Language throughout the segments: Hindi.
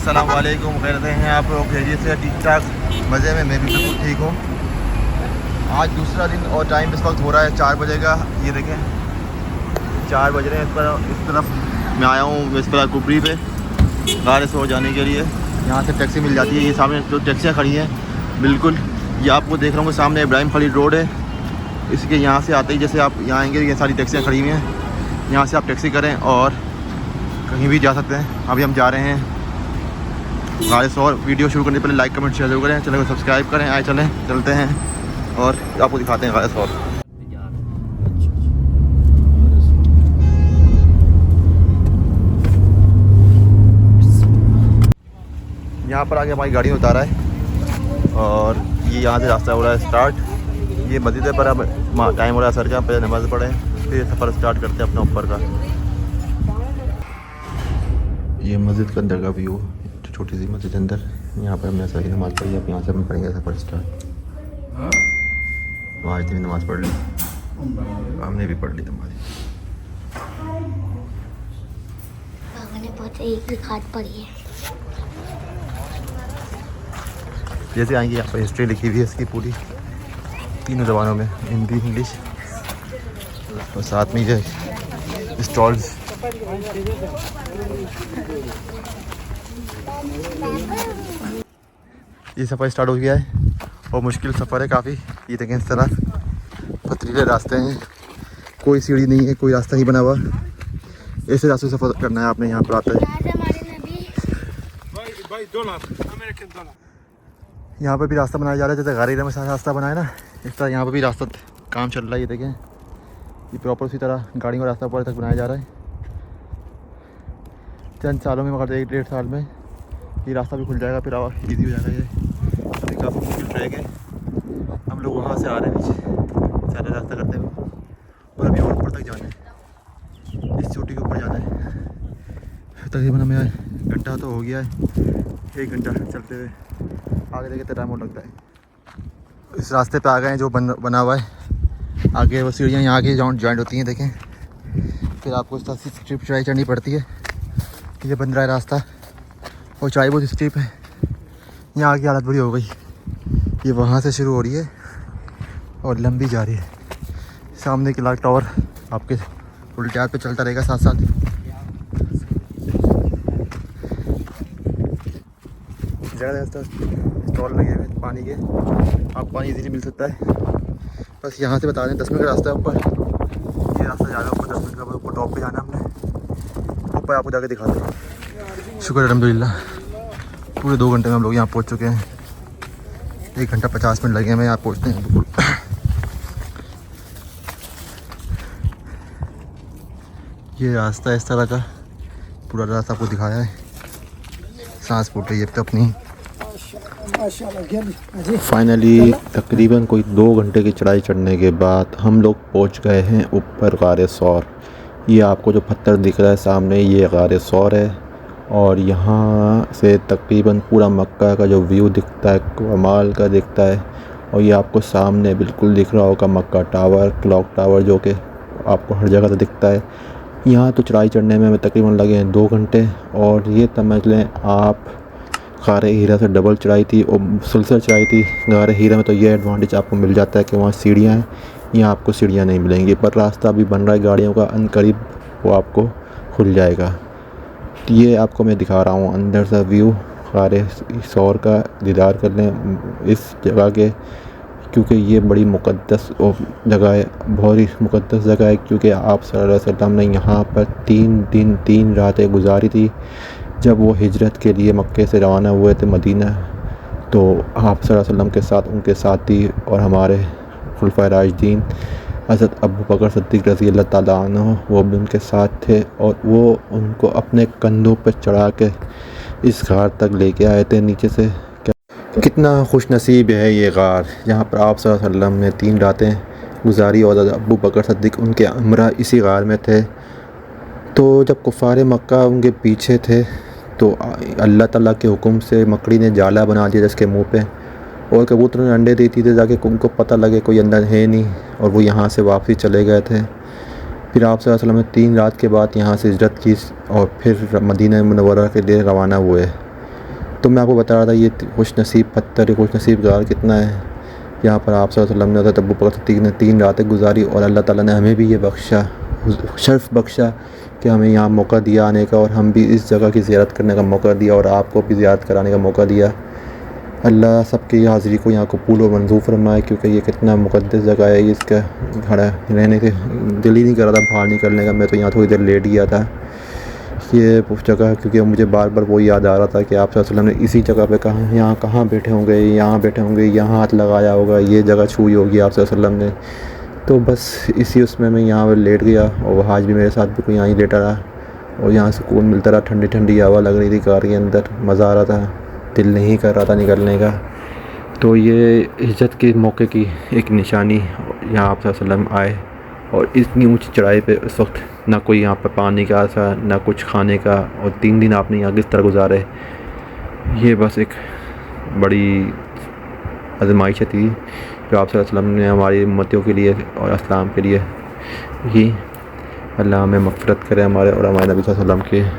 अस्सलाम वालेकुम, कहते हैं आप लोग खैरियत से, ठीक ठाक, मज़े में। मैं भी बिल्कुल ठीक हूँ। आज दूसरा दिन और टाइम इस वक्त हो रहा है 4 बजे का। ये देखें 4 बज रहे हैं। इस तरफ मैं आया हूँ इस पर कुबरी पे गारे सो जाने के लिए। यहाँ से टैक्सी मिल जाती है। ये सामने जो टैक्सियाँ खड़ी हैं बिल्कुल, ये आपको देख रहा हूँ सामने इब्राहिम खलील रोड है। इसके यहाँ से आते ही जैसे आप यहाँ आएंगे, ये सारी टैक्सियाँ खड़ी हुई हैं। यहाँ से आप टैक्सी करें और कहीं भी जा सकते हैं। अभी हम जा रहे हैं गारे सौर। वीडियो शुरू करने से पहले लाइक कमेंट शेयर जरूर करें, चैनल को सब्सक्राइब करें। आए चलते हैं और आपको दिखाते हैं गारे सौर। यहाँ पर आके हमारी गाड़ी में उतारा है और ये यहाँ से रास्ता हो रहा है स्टार्ट। ये मस्जिद है पर अब टाइम हो रहा है सर का, पहले नमाज़ पढ़ें फिर सफ़र स्टार्ट करते हैं अपना ऊपर का। ये मस्जिद के अंदर का व्यू, छोटी सी मस्जिद अंदर। यहाँ पर हमने सही नमाज़ पढ़ी। अब यहाँ से हम पढ़ेंगे सफ़र स्टार्ट। वहाँ इतनी नमाज़ पढ़ ली, हमने भी पढ़ ली नमाज़। एक भी खाट पड़ी है। जैसे आएंगे यहाँ पर हिस्ट्री लिखी हुई है इसकी पूरी, तीनों ज़बानों में, हिंदी इंग्लिश, और साथ में ये स्टॉल्स। ये सफ़र स्टार्ट हो गया है और मुश्किल सफ़र है काफ़ी। ये देखें इस तरह पथरीले रास्ते हैं, कोई सीढ़ी नहीं है, कोई रास्ता नहीं बना हुआ। ऐसे रास्ते सफ़र करना है आपने। यहाँ पर आता है यहाँ पर भी रास्ता बनाया जा रहा है, जैसे गाड़ी में रास्ता बनाया ना, इस तरह यहाँ पर भी रास्ता काम चल रहा है। ये देखें, ये प्रॉपर उसी तरह गाड़ियों का रास्ता ऊपर तक बनाया जा रहा है। चंद सालों में, मगर 1-1.5 साल में ये रास्ता भी खुल जाएगा, फिर ईजी हो जाएगा। ये अभी काफ़ी मुश्किल ट्रैक है। हम लोग वहाँ से आ रहे हैं नीचे सारा रास्ता करते हुए, और अभी और ऊपर तक जाना है, इस चोटी के ऊपर जाना है। तकरीबन हमें घंटा तो हो गया है, 1 घंटा चलते हुए। आगे देखे तो टाइम और लगता है। इस रास्ते पे आ गए हैं जो बना हुआ है। आगे वो सीढ़ियाँ यहाँ आगे जॉइंट होती हैं, देखें। फिर आपको इस तरह से स्ट्रिप चढ़ाई चढ़नी पड़ती है। ये बन रहा है रास्ता और चढ़ाई बहुत स्टीप है। यहाँ की हालत बुरी हो गई। ये वहाँ से शुरू हो रही है और लंबी जा रही है। सामने क्लॉक टावर आपके उल्टे हाथ पे चलता रहेगा साथ साथ। जगह स्टॉल लगे हुए पानी के, आप पानी इजीली मिल सकता है। बस यहाँ से बता दें 10 मिनट का रास्ता है ऊपर। ये रास्ता जा रहा है ऊपर, 10 मिनट का ऊपर टॉप पे जाना हमने। ऊपर आपको जाके दिखा दें। शुक्र अल्हम्दुलिल्लाह, पूरे 2 घंटे में हम लोग यहाँ पहुँच चुके हैं। 1 घंटा 50 मिनट लगे हमें यहाँ पहुँचते हैं बिल्कुल। ये रास्ता इस तरह का पूरा रास्ता आपको दिखाया है। सांस फूट रही है अब तो अपनी। फाइनली तकरीबन कोई 2 घंटे की चढ़ाई चढ़ने के बाद हम लोग पहुँच गए हैं ऊपर गारे सौर। ये आपको जो पत्थर दिख रहा है सामने, ये गारे सौर है। और यहाँ से तकरीबन पूरा मक्का का जो व्यू दिखता है कमाल का दिखता है। और ये आपको सामने बिल्कुल दिख रहा होगा मक्का टावर, क्लॉक टावर, जो कि आपको हर जगह से दिखता है। यहाँ तो चढ़ाई चढ़ने में हमें तकरीबन लगे हैं 2 घंटे। और ये समझ लें आप गारे हीरा से डबल चढ़ाई थी और मुसलसल चढ़ाई थी। गारे हीरा में तो ये एडवांटेज आपको मिल जाता है कि वहाँ सीढ़ियाँ हैं, यहाँ आपको सीढ़ियाँ नहीं मिलेंगी। पर रास्ता अभी बन रहा है गाड़ियों का, अनकरीब वो आपको खुल जाएगा। ये आपको मैं दिखा रहा हूँ अंदर से व्यू गारे सौर का। दीदार कर लें इस जगह के, क्योंकि ये बड़ी मुक़द्दस जगह है, बहुत ही मुक़द्दस जगह है। क्योंकि आप सल्लल्लाहु अलैहि वसल्लम ने यहाँ पर 3 दिन 3 रातें गुजारी थी जब वो हिजरत के लिए मक्के से रवाना हुए थे मदीना। तो आप सल्लल्लाहु अलैहि वसल्लम के साथ उनके साथी और हमारे खुलफाए राशिदीन हज़रत अबू बकर सिद्दीक़ रज़ी अल्लाह ताला अन्हु, वो भी उनके साथ थे। और वो उनको अपने कंधों पर चढ़ा के इस गार तक लेके आए थे नीचे से। कितना खुश नसीब है ये गार, जहाँ पर आप सल्लल्लाहु अलैहि वसल्लम ने 3 रातें गुजारी और अबू बकर सिद्दीक़ उनके हमरा इसी गार में थे। तो जब कुफ़ार मक्का उनके पीछे थे तो अल्लाह ताला के हुक्म से मकड़ी ने जाला बना दिया जिसके मुँह पे, और कबूतर ने अंडे देती थी ताकि उनको पता लगे कोई अंदर है नहीं, और वो यहाँ से वापसी चले गए थे। फिर आप सल्लल्लाहु अलैहि वसल्लम ने 3 रात के बाद यहाँ से हिजरत की और फिर मदीना मुनव्वरा के लिए रवाना हुए। तो मैं आपको बता रहा था ये खुश नसीब पत्थर, ये खुश नसीब गार कितना है। यहाँ पर आप सल्लल्लाहु अलैहि वसल्लम ने तब्बू पर तीन रातें गुजारी और अल्लाह ताला ने हमें भी ये बख्शा, शर्फ़ बख्शा कि हमें यहाँ मौका दिया आने का, और हम भी इस जगह की ज़ियारत करने का मौका दिया और आपको भी ज़ियारत कराने का मौका दिया। अल्लाह सबकी हाज़िरी को यहाँ कबूल और मंजूर फरमाए, क्योंकि ये कितना मुक़द्दस जगह है। इसका खड़ा रहने के दिल ही नहीं कर रहा था बाहर निकलने का। मैं तो यहाँ थोड़ी देर लेट गया था। ये जगह क्योंकि मुझे बार बार वो याद आ रहा था कि आप सल्लल्लाहु अलैहि वसल्लम ने इसी जगह पे कहाँ बैठे होंगे, यहाँ बैठे होंगे, यहाँ हाथ लगाया होगा, ये जगह छुई होगी आप सल्लल्लाहु अलैहि वसल्लम ने। तो बस इसी उसमें मैं यहाँ पर लेट गया और आज भी मेरे साथ भी कोई यहाँ ही लेटा रहा और यहाँ सुकून मिलता रहा। ठंडी ठंडी हवा लग रही थी कार के अंदर, मज़ा आ रहा था, दिल नहीं कर रहा था निकलने का। तो ये इज्जत के मौके की एक निशानी, यहाँ आप सल्लल्लाहु अलैहि वसल्लम आए और इतनी ऊंची चढ़ाई पे उस वक्त ना कोई यहाँ पर पानी का था ना कुछ खाने का, और 3 दिन आपने यहाँ किस तरह गुजारे। ये बस एक बड़ी आजमाइश थी जो आप सल्लल्लाहु अलैहि वसल्लम ने हमारी उम्मतियों के लिए और इस्लाम के लिए की। अल्लाह हमें मग़फ़िरत करे हमारे और हमारे नबी सल्लल्लाहु अलैहि वसल्लम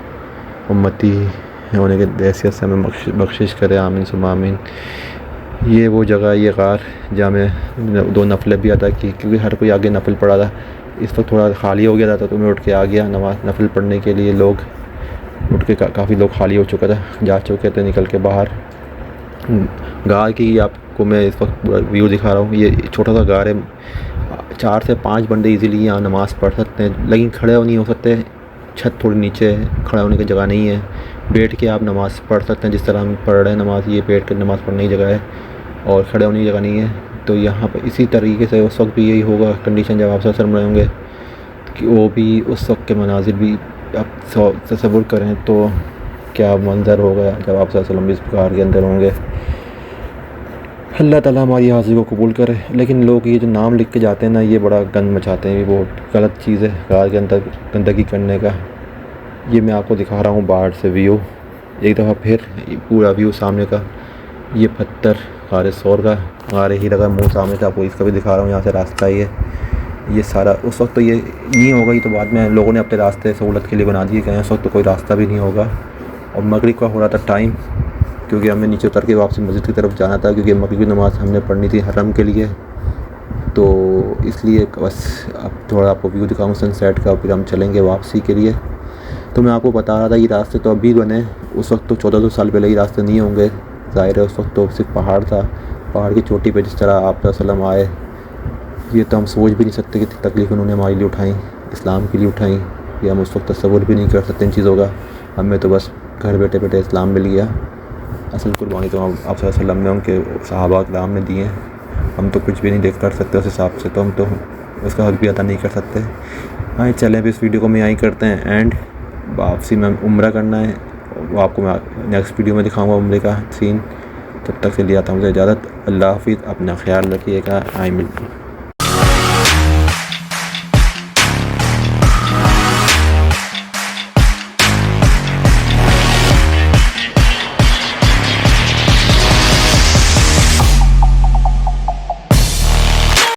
के उम्मती होने के हैसियत से हमें बख्शिश करे, आमीन सुम्मा आमीन। ये वो जगह, ये गार जहाँ मैं 2 नफ़लें भी अदा की, क्योंकि हर कोई आगे नफल पढ़ा था। इस वक्त थोड़ा खाली हो गया था तो मैं उठ के आ गया नफल पढ़ने के लिए। लोग उठ के काफ़ी लोग खाली हो चुका था, जा चुके थे निकल के बाहर। गार की आपको मैं इस वक्त पूरा व्यू दिखा रहा हूँ। ये छोटा सा गार है, 4 से 5 बंदे इजीली यहाँ नमाज़ पढ़ सकते हैं, लेकिन खड़े नहीं हो सकते। छत थोड़ी नीचे है, खड़ा होने की जगह नहीं है। बैठ के आप नमाज़ पढ़ सकते हैं जिस तरह हम पढ़ रहे हैं नमाज़, ये बैठ कर नमाज़ पढ़ने की जगह है और खड़े होने की जगह नहीं है। तो यहाँ पर इसी तरीके से उस वक्त भी यही होगा कंडीशन जब आप सल्लल्लाहु अलैहि वसल्लम रहे होंगे कि वो भी उस वक्त के मनाजिर भी आप तसव्वुर करें तो क्या मंज़र होगा जब आप सल्लल्लाहु अलैहि वसल्लम इस कार के अंदर होंगे। अल्लाह ताला हमारी हाज़िरी को कबूल करे। लेकिन लोग ये जो नाम लिख के जाते हैं ना, ये बड़ा गंद मचाते हैं, ये बहुत गलत चीज़ है कार के अंदर गंदगी करने का। ये मैं आपको दिखा रहा हूँ बाहर से व्यू, एक दफ़ा फिर पूरा व्यू सामने का। ये पत्थर गार सौर का, गार हीरा का मुँह सामने से आपको इसका भी दिखा रहा हूँ। यहाँ से रास्ता ही है ये सारा। उस वक्त तो ये नहीं होगा, ये तो बाद में लोगों ने अपने रास्ते सहूलत के लिए बना दिए गए हैं। उस वक्त तो कोई रास्ता भी नहीं होगा। और मगरिब का हो रहा था टाइम, क्योंकि हमें नीचे उतर के वापसी मस्जिद की तरफ जाना था, क्योंकि मगरिब की नमाज़ हमने पढ़नी थी हरम के लिए। तो इसलिए बस अब थोड़ा आपको व्यू दिखाऊँ सनसेट का, फिर हम चलेंगे वापसी के लिए। तो मैं आपको बता रहा था ये रास्ते तो अभी बने, उस वक्त तो 1400 साल पहले ही रास्ते नहीं होंगे। ज़ाहिर है उस वक्त तो सिर्फ पहाड़ था, पहाड़ की चोटी पे जिस तरह आप वसल्लम आए, ये तो हम सोच भी नहीं सकते कि तकलीफ़ उन्होंने हमारे लिए उठाई, इस्लाम के लिए उठाई। ये हम उस वक्त तसव्वुर भी नहीं कर सकते इन चीज़ों का। हमें तो बस घर बैठे बैठे इस्लाम मिल गया। असल कुर्बानी तो आप सल्लल्लाहु अलैहि वसल्लम ने उनके सहाबा किराम ने दिए। हम तो कुछ भी नहीं देख कर सकते उस हिसाब से, तो हम तो उसका हक़ भी अदा नहीं कर सकते। हाँ चलें अब इस वीडियो को मैं यहीं करते हैं एंड। वापसी में उम्रा करना है, वो आपको मैं नेक्स्ट वीडियो में दिखाऊंगा उम्रे का सीन। तब तक से लिया था मुझे इजाज़त। अल्लाह हाफ़िज़, अपना ख्याल रखिएगा। आई मिल